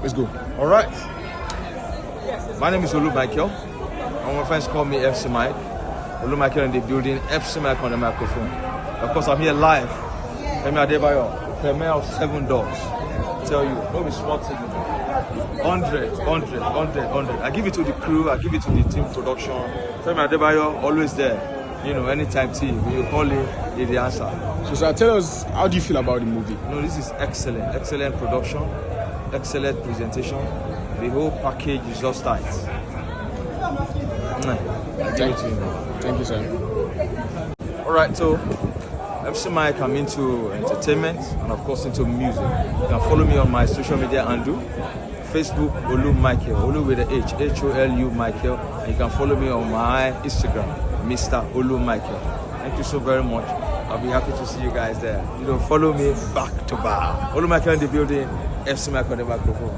Let's go. All right. My name is Holu Michael. All my friends call me FC Mike. Holu Michael in the building, FC Mike on the microphone. Of course, I'm here live. Femi Adebayo, Premier of 7 doors. Tell you, no be small thing. 100. I give it to the crew, I give it to the team production. Femi Adebayo, always there. You know, anytime team, when you call it, he's the answer. So, sir, tell us, how do you feel about the movie? No, this is excellent. Excellent production, excellent presentation. The whole package is just tight. Thank you, sir. All right, so FC Mike, I'm into entertainment and of course into music. You can follow me on my social media handle, Facebook, Holu Michael, Holu with the H, Holu Michael. And you can follow me on my Instagram, Mr. Holu Michael. Thank you so very much. I'll be happy to see you guys there. You know, follow me back to back. Holu Michael in the building, FC Mike on the microphone.